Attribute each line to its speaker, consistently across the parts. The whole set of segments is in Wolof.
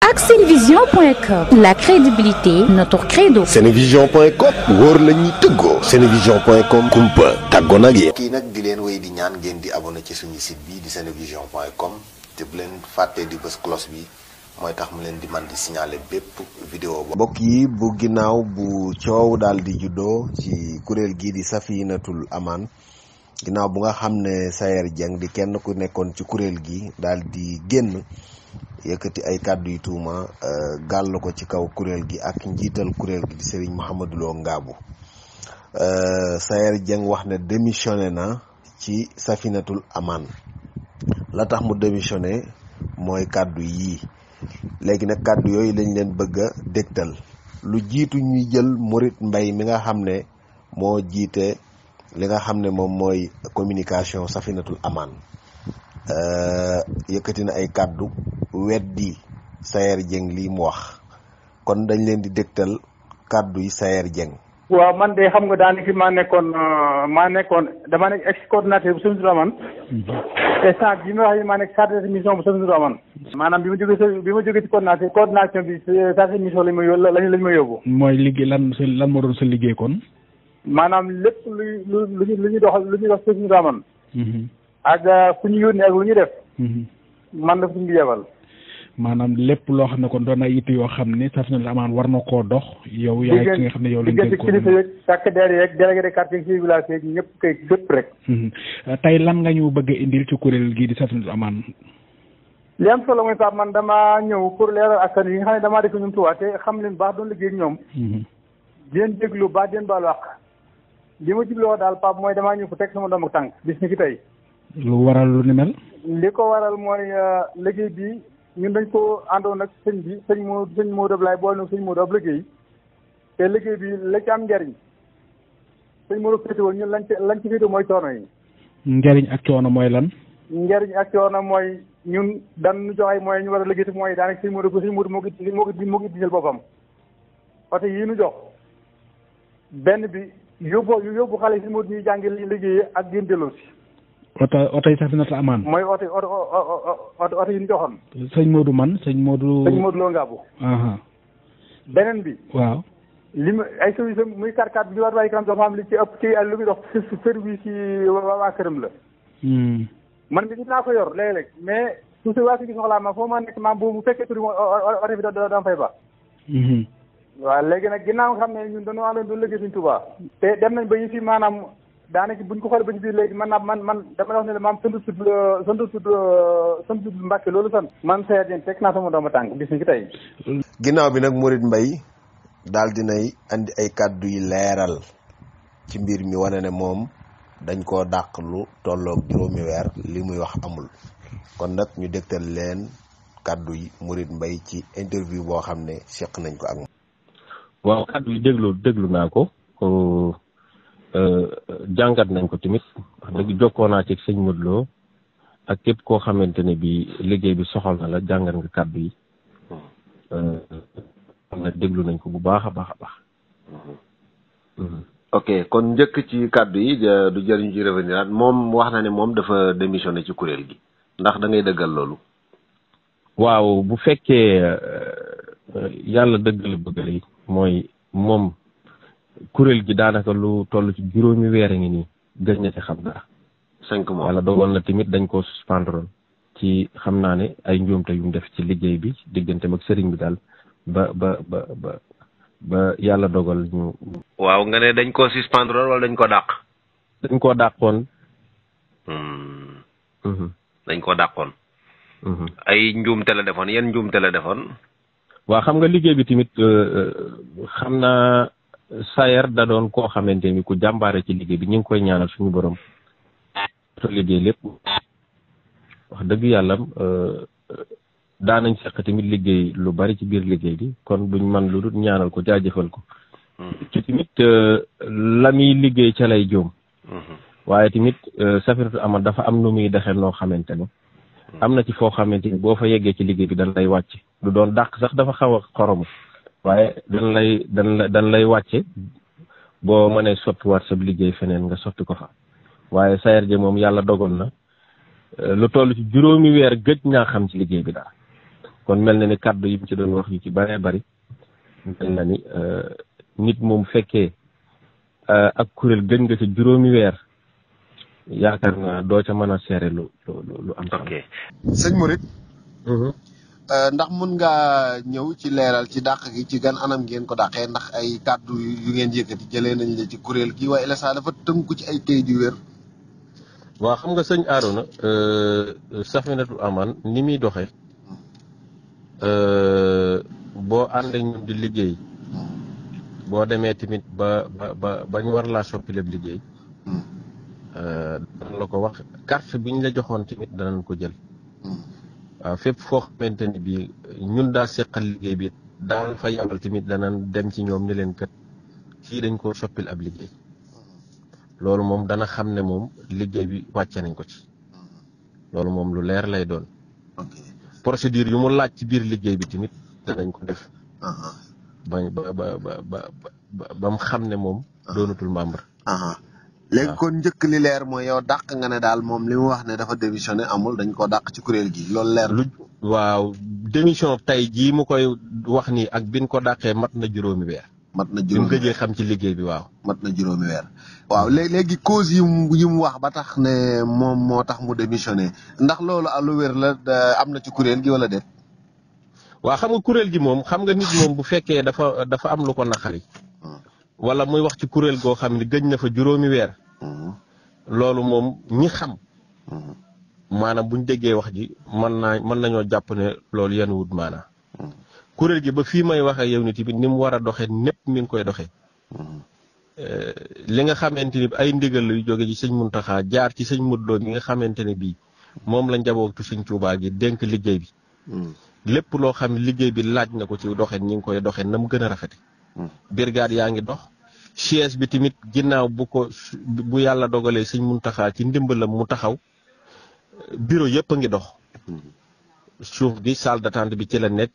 Speaker 1: ak senevision.com, la crédibilité notre credo.
Speaker 2: senevision.com wóor la ñuy tëggoo. senevision.com kumpa tàggoo nag yéen. kii nag di leen wéy di ñaan ngeen di abonné ci suñu site bi di senevision.com te bu leen fàttee di bës cloche bi mooy tax mu leen di man di signaler bépp vidéo bo mbokk yi bu ginnaaw bu coow daal di juddoo ci kuréel gii di Safinatul Aman ginnaaw bu nga xam ne Sayer Dieng di kenn ku nekkoon ci kuréel gi daal di génn yëkkati ay kàddu yu tuuma gàll ko ci kaw kuréel gi ak njiital kuréel gi di Serigne Mouhamadou Lo Ngabou Sayer Dieng wax ne démissionné na ci Safinatul Aman la tax mu démissionné mooy kàddu yii léegi nag kàddu yooyu lañ leen bëgg a dégtal lu jiitu ñuy jël Mouride Mbaye mi nga xam ne moo jiite li nga xam ne moom mooy communication Safinatul Aman yëkkati na ay kàddu weddi Sayer Dieng lii mu wax kon dañ leen di dégtal kàddu yi Sayer Dieng.
Speaker 3: waaw man de xam nga daanaka maa nekkoon dama nekk ex coordinateur bu Safinatul Aman. te sant bi ma wax maa nekk chargé de mission bu Safinatul Aman. maanaam bi ma jógee ci coordination bi chargé de mission lañ ma yóbbu.
Speaker 4: mooy liggéey lan moo doon sa liggéey kon.
Speaker 3: maanaam lépp lu ñuy dox Safinatul Aman. ak fu ñu yónni ak lu ñu def. man la fu ñu yebal.
Speaker 4: maanaam lépp loo xam ne kon doon na yitte yoo xam ne Safinatul Aman war na koo dox. yow yaay ki nga xam ne yow lañ koy
Speaker 3: kilifa yeeg takk der yeeg délégué de quartier ci village yeeg ñëpp kay bépp rek.
Speaker 4: tey lan nga ñu bëgg a indil ci kuréel gii di Safinatul Aman.
Speaker 3: li am solo mooy Pape man damaa ñëw pour leeral askan yi nga xam ne damaa def ñoom Touba te xam leen baax doon liggéey ak ñoom. di leen déglu baax di leen baalu àq. li ma jubloo daal Pape mooy damaa ñëw fu teg sama doomu tànk bis ni ki tey.
Speaker 4: lu waral lu ni mel.
Speaker 3: li ko waral mooy liggéey bi ñun dañ ko àndoon ak sëñ bi sëñ Modou Ablaye boole na sëñ Modou ab liggéey te liggéey bi la ci am njariñ sëñ Modou féete woon ñun lañ ci féete mooy coono yi.
Speaker 4: njariñ ak coono mooy lan.
Speaker 3: njariñ ak coono mooy ñun daan ñu jox ay moyens ñu war a liggéey te mooy daanaka sëñ Modou moo ko digal boppam oto yii ñu jox benn bi yóbbu xale si Modou ñuy jàngi liggéey ak gën delloo si.
Speaker 4: oto yi Safinatul Aman.
Speaker 3: mooy oto yi ñu joxoon.
Speaker 4: sëñ Modou man sëñ Modou
Speaker 3: Lo Ngabou. beneen bi.
Speaker 4: waaw.
Speaker 3: li mu ay service muy karkat bi war waaye kanam dafa am li ci ëpp ci lu muy dox service yi waa këram la. man bi dinaa ko yor léeg-léeg mais su si waa si soxlaa ma foo ma nekk maam bu fekkee turi oto bi da fay ba. waaw léegi nag ginnaaw nga xam ne ñun dañoo àndoon doon liggéey suñ Tuubaa. te dem nañ ba yi fi maanaam. daanaka buñ ko xoolee ba ci biir léegi man dama wax ne maam sant sud Mbàkke loolu sant man Sayer Dieng teg naa sama doomu tànk bis ni ki tey.
Speaker 2: ginnaaw bi nag Mouride Mbaye daal dinay andi ay kàddu yi leeral ci mbir mi wane ne moom dañ koo dàq lu tolloog juróomi weer li muy wax amul kon nag ñu dégtal leen kàddu yi Mouride Mbaye ci interview boo xam ne seq nañ ko ak moom.
Speaker 5: waaw kàddu yi déglu naa ko. jàngat nañ ko tamit wax dëgg jokkoo naa ci sëñ Modou Lo ak képp koo xamante ne bi liggéey bi soxal na la jàngat nga kàddu yi xam na déglu nañ ko bu baax a baax a baax.
Speaker 2: ok kon njëkk ci kàddu yi du jëriñ ci revenir moom wax na ne moom dafa démissionné ci kuréel gi ndax da ngay dëggal loolu.
Speaker 5: waaw bu fekkee yàlla dëgg la bëgg lay mooy moom. kuréel gi daanaka lu toll ci juróomi weer a ngi nii gëj na ci xam dara.
Speaker 2: 5 mois
Speaker 5: wala dogoon na tamit dañ ko suspendre ci xam naa ne ay njuumte yu mu def ci liggéey bi digganteem ak sëriñ bi daal ba yàlla dogal ñu.
Speaker 2: waaw nga ne dañ ko suspendre wala dañ ko dàq.
Speaker 5: dañ koo dàqoon.
Speaker 2: dañ ko dàqoon. ay njuumte la defoon yan njuumte la defoon.
Speaker 5: waaw xam nga liggéey bi tamit xam naa. Sayer da doon koo xamante ni ku jàmbaare ci liggéey bi ñu ngi koy ñaanal suñu borom to liggéey lépp wax dëgg yàlla daanañ seq tamit liggéey lu bari ci biir liggéey bi kon duñ man lu dul ñaanal ko jaajëfal ko ci tamit la muy liggéey ca lay joom waaye tamit Safinatul Aman dafa am nu muy dexe noo xamante ne am na ci foo xamante ni boo fa yeggee ci liggéey bi dañ lay wàcc du doon dàq sax dafa xaw a xoromu waaye dañ lay wàcce boo mënee sottiwaat sa liggéey feneen nga sotti ko fa waaye Sayer Dieng moom yàlla dogal na lu toll ci juróomi weer gëj ñaa xam ci liggéey bi daal kon mel na ni kàddu yi mu ci doon wax yu ci bëree bëri mel na ni nit moom fekkee ak kuréel gën nga ci juróomi weer yaakaar naa doo ca mën a seere lu am.
Speaker 2: ok sëñ Mouride. ndax mun ngaa ñëw ci leeral ci dàq gi ci gan anam ngeen ko dàqee ndax ay kàddu yu ngeen yëkkati jëlee nañ la ci kuréel gi waaye la dafa tënku ci ay kayit yu wér.
Speaker 5: waaw xam nga sëñ Arona Safinatul Aman ni muy doxee boo àndee ñun di liggéey boo demee tamit ba ñu war laa soppi lépp liggéey danañ la ko wax carte bi ñu la joxoon tamit danañ ko jël. waaw fépp foo xamante ni bii ñun daa seqal liggéey bi daal fa yabal tamit danañ dem ci ñoom ni leen kat kii dañ koo soppil ab liggéey loolu moom dana xam ne moom liggéey bi wàcce nañ ko ci loolu moom lu leer lay doon. procédure yu mu laaj ci biir liggéey bi tamit danañ ko def. ba mu xam ne moom doonatul membre.
Speaker 2: léegi kon njëkk li leer mooy yow dàq nga ne daal moom li mu wax ne dafa démissionné amul dañ ko dàq ci kuréel gi loolu leer.
Speaker 5: waaw démission tey jii mu koy wax nii ak bin ko dàqee mat na juróomi weer.
Speaker 2: mat na juróomi weer
Speaker 5: gëjee xam ci liggéey bi waaw.
Speaker 2: mat na juróomi weer. waaw léegi cause yi mu wax ba tax ne moom moo tax mu démissionné ndax loolu lu wér la am na ci kuréel gi wala déet.
Speaker 5: waaw xam nga kuréel gi moom xam nga nit moom bu fekkee dafa am lu ko naqari. wala muy wax ci kuréel goo xam ne gëj na fa juróomi weer. loolu moom ñi xam. maanaam buñ déggee wax ji mën nañoo jàpp ne loolu yenn wut maanaam. kuréel gi ba fii may wax ak yow nit bi ni mu war a doxee népp mi ngi koy doxee. li nga xamante ni ay ndigal yu jóge ci sëñ Muntaxa jaar ci sëñ Modou Lo mi nga xamante ne bii moom la njabootu sëñ Tuubaa gi dénk liggéey bi. lépp loo xam ne liggéey bi laaj na ko ci doxee ñi ngi koy doxee na mu gën a rafete brigade yaa ngi dox chaise bi tamit ginnaaw bu yàlla dogalee sëñ Muntaxa ci ndimbalam mu taxaw bureau yëpp a ngi dox. suuf gi salle d'attente bi ci la nekk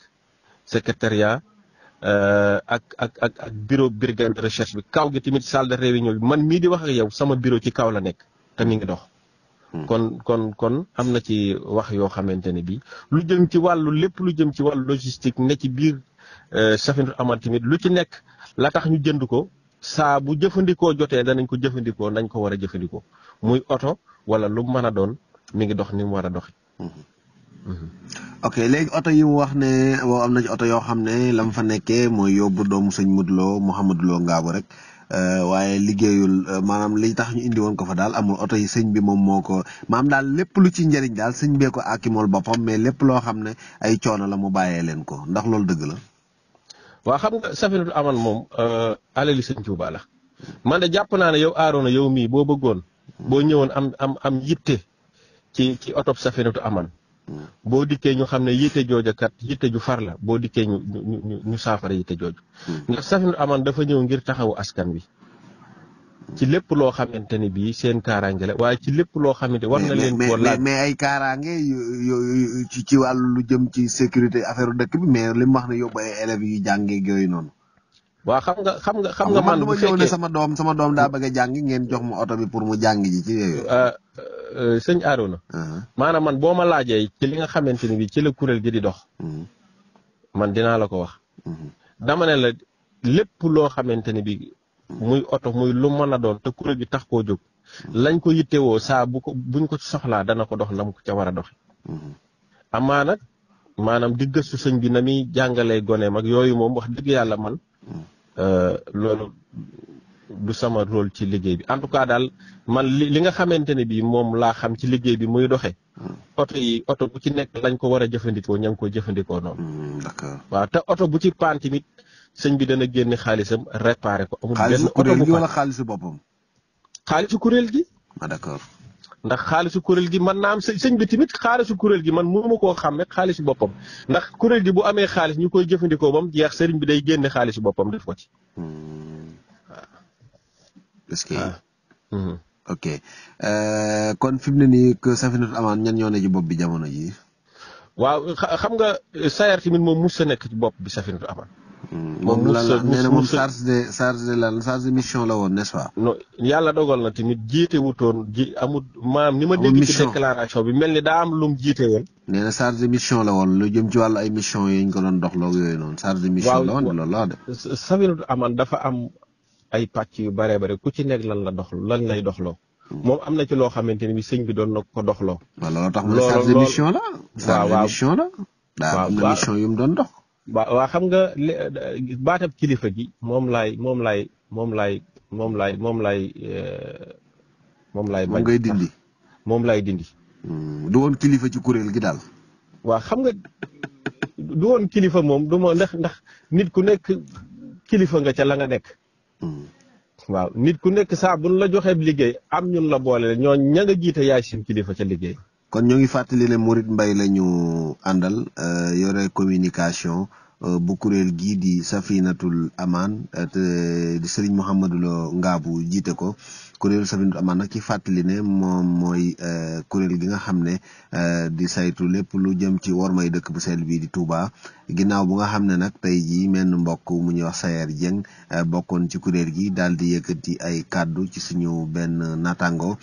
Speaker 5: secrétariat ak bureau brigade de recherche bi kaw gi tamit salle de réunion bi man mii di wax ak yow sama bureau ci kaw la nekk te mi ngi dox. kon am na ci wax yoo xamante ne bii lu jëm ci wàllu lépp lu jëm ci wàllu logistique ne ci biir Safinatul Aman tamit lu ci nekk la tax ñu jënd ko saa bu jëfandikoo jotee danañ ko jëfandikoo nañ ko war a jëfandikoo muy oto wala lu mën a doon mi ngi dox ni mu war a doxi
Speaker 2: ok léegi oto yi mu wax ne boo am na ci oto yoo xam ne la mu fa nekkee mooy yóbbu doomu sëñ Modou Lo Mouhamadou Lo Ngabou rek waaye liggéeyul maanaam li tax ñu indi woon ko fa daal amul oto yi sëñ bi moom moo ko maanaam daal lépp lu ci njëriñ daal sëñ bee ko akimool boppam mais lépp loo xam ne ay coono la mu bàyyee leen ko ndax loolu dëgg la.
Speaker 5: waaw xam nga Safinatul Aman moom alali sëñ Tuubaa la man de jàpp naa ne yow Arona yow mii boo bëggoon boo ñëwoon am yitte ci oto Safinatul Aman boo dikkee ñu xam ne yitte jooja kat yitte ju far la boo dikkee ñu saafara yitte jooju. ndax Safinatul Aman dafa ñëw ngir taxawu askan wi ci lépp loo xamante ni bii seen kaaraange la waaye ci lépp loo xamante war na leen ko laaj
Speaker 2: mais ay kaaraange yu ci wàllu lu jëm ci sécurité affaire dëkk bi mais li mu wax ne yóbbu ay élèves yu jàngee yooyu noonu.
Speaker 5: waaw xam nga man bu fekkee
Speaker 2: ne sama doom daa bëgg a jàngi ngeen jox ma oto bi pour mu jàng ji ci yooyu.
Speaker 5: sëñ Arona. maanaam man boo ma laajee ci li nga xamante ni bii ci la kuréel gi di dox. man dinaa la ko wax. dama ne la lépp loo xamante ni bii muy oto muy lu mën a doon te kuréel gi tax koo jóg. lañ ko yittewoo saa buñ ko soxlaa dana ko dox nam ko ca war a doxi amaa nag maanaam di gëstu sëñ bi na muy jàngalee goneem ak yooyu moom wax dëgg yàlla man. loolu du sama rôle ci liggéey bi en tout cas daal man li nga xamante ne bii moom laa xam ci liggéey bi muy doxee. oto bu ci nekk lañ ko war a jëfandikoo ña ngi koy jëfandikoo noonu.
Speaker 2: d'accord
Speaker 5: waaw te oto bu ci paan tamit sëñ bi dana génne xaalisam réparé ko. amul benn oto
Speaker 2: kuréel
Speaker 5: bu
Speaker 2: gi wala xaalisu boppam.
Speaker 5: xaalisu kuréel gi.
Speaker 2: d'accord.
Speaker 5: ndax xaalisu kuréel gi man naa am sëñ bi tamit xaalisu kuréel gi man mënuma koo xam rek xaalisu boppam ndax kuréel gi bu amee xaalis ñu koy jëfandikoo ba mu jeex sëriñ bi day génne xaalisu boppam def ko ci.
Speaker 2: est-ce que ok kon fi mu ne nii que Safinatul Aman ñan ñoo ne ci bopp bi jamono ji.
Speaker 5: waaw xam nga Sayar tamit moom mus sa nekk ci bopp bi Safinatul Aman.
Speaker 2: moom la nee na moom charge de mission la woon n'est-ce pas.
Speaker 5: non yàlla dogal na tamit jiite wutoon amul maam ni ma dégg ci déclaration bi mel ni daa am lum jiite woon.
Speaker 2: nee na charge de mission la woon lu jëm ci wàllu ay mission yi ñu ko doon doxloo yooyu noonu. charge de mission la woon loolu la de.
Speaker 5: Safinatoul Amane dafa am ay pàcc yu bare ku ci nekk lan lay doxloo. moom am na ci loo xamante ni bi sëñ bi doon na ko doxloo.
Speaker 2: waaw loolu tax mu ne charge de mission la. charge de mission la. daa am na mission yu mu doon dox.
Speaker 5: waa xam nga baatab kilifa gi moom laay
Speaker 2: ngay dindi.
Speaker 5: moom laay dindi.
Speaker 2: du woon kilifa ci kuréel gi daal.
Speaker 5: waa xam nga du woon kilifa moom du ma ndax nit ku nekk kilifa nga ca la nga nekk. waaw nit ku nekk saa bu nu la joxee liggéey am ñun la boole ñoo ña nga jiite yaay seen kilifa ca liggéey.
Speaker 2: kon ñoo ngi fàttali ne Mouride Mbaye la ñu àndal yore communication bu kuréel gii di Safinatoul Amane te di Serigne Mouhamadou Lo Ngabou jiite ko kuréelu Safinatoul Amane nag ci fàttali ne moom mooy kuréel gi nga xam ne di saytu lépp lu jëm ci wormay dëkk bu sell bii di Touba ginnaaw bu nga xam ne nag tey jii menn mbokk mu ñuy wax Sayer Dieng bokkoon ci kuréel gi daal di yëkkati ay kàddu ci suñu benn naataango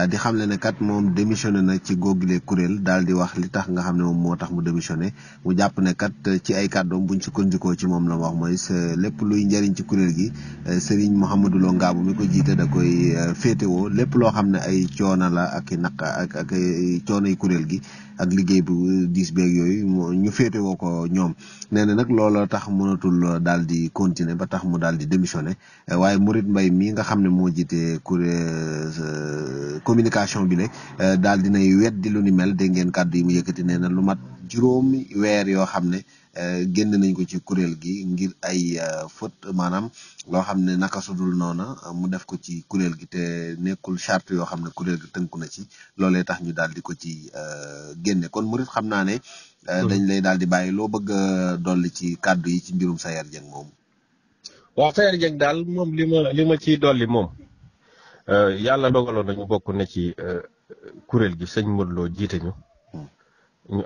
Speaker 2: di xam ne kat moom démissionné na ci googile kuréel daal di wax li tax nga xam ne moom moo tax mu démissionné mu jàpp ne kat ci ay kàddoom buñ sukkandikoo ci moom la wax mooy lépp luy njëriñ ci kuréel gi Serigne Mouhamadou Lo Ngabou mi ko jiite da koy féetewoo lépp loo xam ne ay coono la ak i naq ak coono yi kuréel gi ak liggéey bu diis beeg yooyu ñu féetewoo ko ñoom nee na nag looloo tax mënatul daal di continuer ba tax mu daal di démissionné waaye Mouride Mbaye mii nga xam ne moo jiite kuréel communication bi le daal dinay weddi lu ni mel dégg ngeen kàddu yi mu yëkkati nee na lu mat juróomi weer yoo xam ne génn nañ ko ci kuréel gi ngir ay faute maanaam loo xam ne naka sudul noona mu def ko ci kuréel gi te nekkul charte yoo xam ne kuréel gi tënku na ci loolee tax ñu daal di ko ci génne kon Mouride xam naa ne dañ lay daal di bàyyi loo bëgg a dolli ci kàddu yi ci mbirum Sayer Dieng moom.
Speaker 5: waaw Sayer Dieng daal moom li ma ciy dolli moom yàlla dogaloon nañu bokk na ci kuréel gi sëñ Modou Lo jiite ñu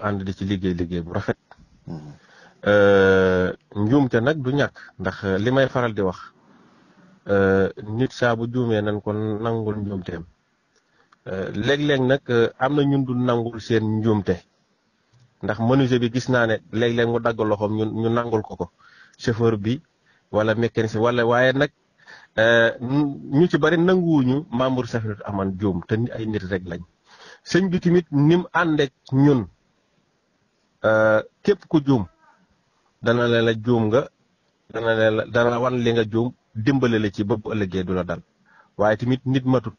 Speaker 5: ànd di ci liggéey bu rafet. njuumte nag du ñàkk ndax li may faral di wax nit saa bu juumee nañ ko nangul njuumteem léeg-léeg nag am na ñun du nangul seen njuumte ndax menuisier bi gis naa ne léeg-léeg mu dagg loxoom ñu nangul ko chauffeur bi wala mécanicien waaye nag ñu ci bari nanguwuñu membre Safinatoul Amane juum te ay nit rek lañ sëñ bi tamit ni mu àndeek ñun képp ku juum dana la juum nga dana wan li nga juum dimbale la ci ba bu ëllëgee du la dal waaye tamit nit matut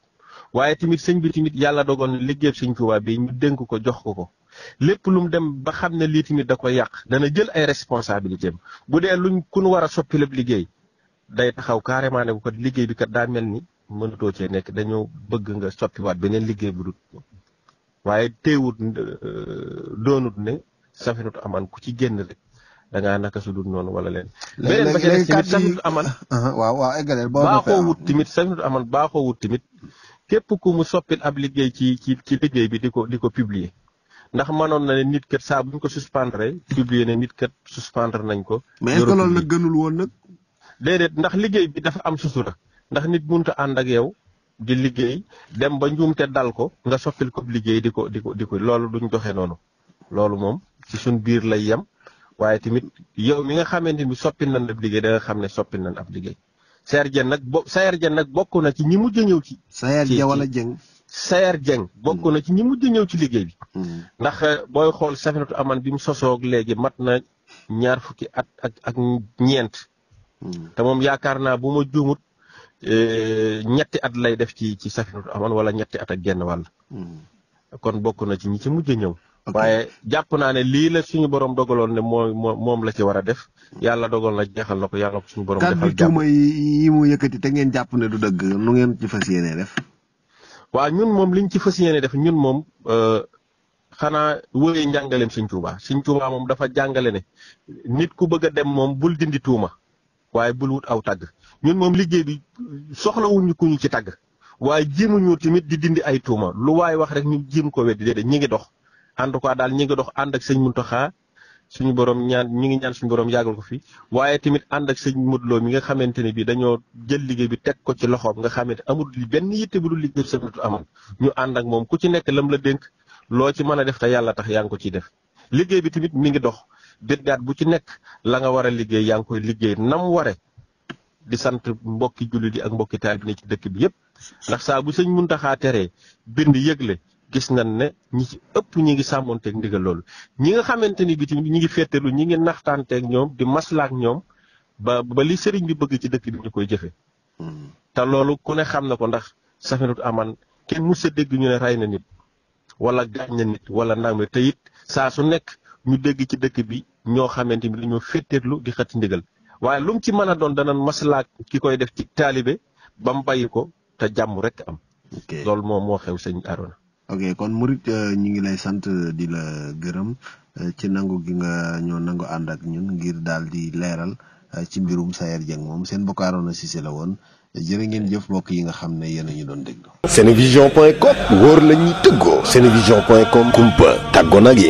Speaker 5: waaye tamit sëñ bi tamit yàlla dogal na liggéey sëñ Tuubaa bi ñu dénk ko jox ko lépp lu mu dem ba xam ne lii tamit da koy yàq dana jël ay responsabilité am bu dee luñ ku nu war a soppi lépp liggéey day taxaw carrément ne bu ko liggéey bi kat daa mel ni mënutoo cee nekk dañoo bëgg nga soppiwaat beneen liggéey bu dul waaye teewut doonut ne Safinatoul Amane ku ci génn rek da ngaa naka su dul noonu wala leen. beneen ba ci des tamit Safinatoul Amane.
Speaker 2: waaw eggaleel
Speaker 5: baaxoo wut tamit Safinatoul Amane baaxoo wut tamit képp ku mu soppil ab liggéey ci liggéey bi di ko publier ndax mënoon na ne nit kat saa buñ ko suspendre publier ne nit kat suspendre nañ ko.
Speaker 2: mais est-ce que loolu nag gënul woon nag.
Speaker 5: déedéet ndax liggéey bi dafa am sutura ndax nit mënut a ànd ak yow di liggéey dem ba njuumte dal ko nga soppil ko liggéey di ko loolu duñ doxee noonu loolu moom ci suñ biir lay yem waaye tamit yow mi nga xamante ni soppil nañ ab liggéey da nga xam ne soppil nañ ab liggéey. Sayer Dieng nag bokk na ci ñi mujj a ñëw ci.
Speaker 2: Sayer Dieng wala Dieng.
Speaker 5: Sayer Dieng bokk na ci ñi mujj a ñëw ci liggéey bi. ndax booy xool Safinatoul Amane bi mu sosoog léegi mat na 20 at ak ñeent. te moom yaakaar naa bu ma juumut ñetti at lay def ci Safinatoul Amane wala ñetti at ak genn wàll. kon bokk na ci ñi ci mujj a ñëw. waaye jàpp naa ne lii la suñu borom dogaloon ne moom la ci war a def yàlla dogal na jeexal na ko yàlla ko suñu borom defal jàmm.
Speaker 2: kàddu tuuma yi mu yëkkati te ngeen jàpp ne du dëgg nu ngeen ci fas yéene def.
Speaker 5: waaw ñun moom liñ ci fas yéene def ñun moom xanaa wóoyee njàngaleem Sëñ Tuubaa moom dafa jàngale ne nit ku bëgg a dem moom bul dindi tuuma waaye bul wut aw tagg ñun moom liggéey bi soxlawuñu ku ñu ci tagg waaye jéemuñu tamit di dindi ay tuuma lu waaye wax rek ñu jéem ko weddi déedéet ñi ngi dox. en tout cas daal ñi ngi dox ànd ak sëñ Muntaxa suñu borom ñaan ñi ngi ñaan suñu borom yàggal ko fi waaye tamit ànd ak sëñ Modou Lo mi nga xamante ne bii dañoo jël liggéey bi teg ko ci loxoom nga xamante amul benn yitte bu dul liggéey Safinatoul Aman ñu ànd ak moom ku ci nekk lam la dénk loo ci mën a def te yàlla tax yaa ngi ko ciy def liggéey bi tamit mi ngi dox brigade bu ci nekk la nga war a liggéey yaa ngi koy liggéey nam ware di sant mbokki jullit yi ak mbokki taal bi ne ci dëkk bi yëpp ndax saa bu sëñ Muntaxa teree bind yëgle gis nañ ne ñi ci ëpp ñi ngi sàmmonteeg ndigal loolu ñi nga xamante ni bi tamit ñi ngi féetalu ñi ngi naxtaanteeg ñoom di maslaak ñoom ba li sëriñ bi bëgg ci dëkk bi ñu koy jëfe te loolu ku ne xam na ko ndax Safinatoul Aman kenn mës a dégg ñu ne rey na nit wala gaañ na nit wala nangam te it saa su nekk ñu dégg ci dëkk bi ñoo xamante ni dañoo féeteerlu di xëtt ndigal waaye lu mu ci mën a doon danañ maslaak ki koy def ci taalibe ba mu bàyyi ko te jàmm rek am. loolu moom moo xew sëñ Arona.
Speaker 2: ok kon Murit ñu ngi lay sant di la gërëm ci nangu gi nga ñoo nangu ànd ak ñun ngir daal di leeral ci mbirum Sayer Dieng moom seen mbokk Arona Cissé la woon jërë ngeen jëf mbokk yi nga xam ne yéen a ñu doon déglu. Senevision.com wóor la ñuy tëggoo. Senevision.com kumpa tàggoon ak yéen.